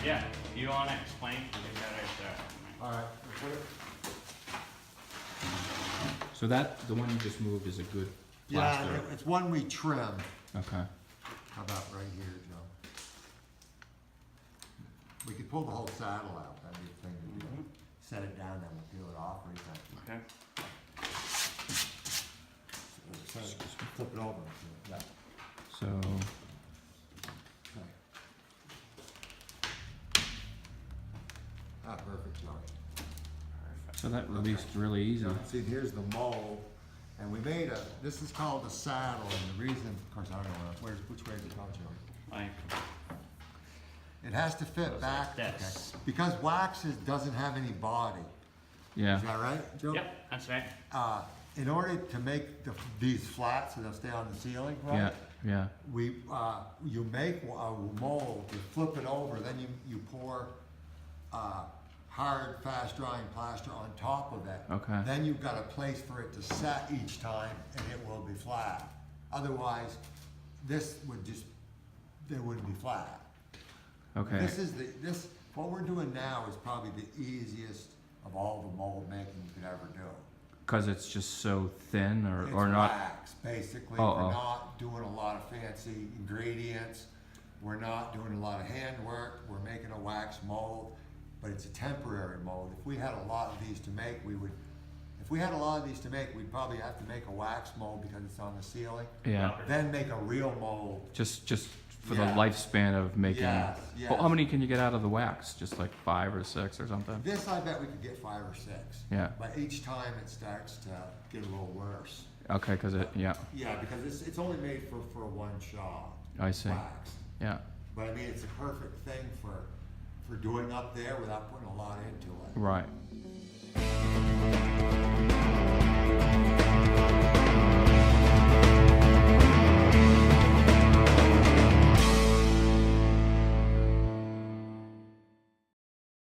Yeah, if you wanna explain, you better start. All right, put it. So that, the one you just moved is a good Yeah, plaster? it's one we trim. Okay. How about right here, Joe? We could pull the whole saddle out, that'd be a thing to do. Set it down, then we'll peel it off, or Okay. flip it over. Yeah. So, Okay. Ah, perfect, Joey. so that released really easy. See, here's the mold, and we made this is called a saddle, and the reason, of course, I don't know, which way is it going, Joey? Like It has to fit back, okay, this. because wax doesn't have any body. Yeah. Is that right, Joe? Yep, that's right. In order to make these flat so they'll stay on the ceiling, right? Yeah, yeah. You make a mold, you flip it over, then you pour hard, fast-drying plaster on top of it. Okay. Then you've got a place for it to set each time, and it will be flat. Otherwise, this would just, it wouldn't be flat. Okay. What we're doing now is probably the easiest of all the mold making you could ever do. Because it's just so thin or It's not? wax, basically. Oh, We're oh. not doing a lot of fancy ingredients. We're not doing a lot of handwork. We're making a wax mold, but it's a temporary mold. If we had a lot of these to make, we'd probably have to make a wax mold because it's on the ceiling. Yeah. Then make a real mold. Just for Yeah. the lifespan of making. Yes, Oh, how yes. many can you get out of the wax? Just like 5 or 6 or something? This, I bet we could get 5 or 6. Yeah. But each time it starts to get a little worse. Okay, because yeah, Yeah, because it's only made for one shot. I see. Wax. Yeah. But I mean, it's a perfect thing for doing up there without putting a lot into it. Right.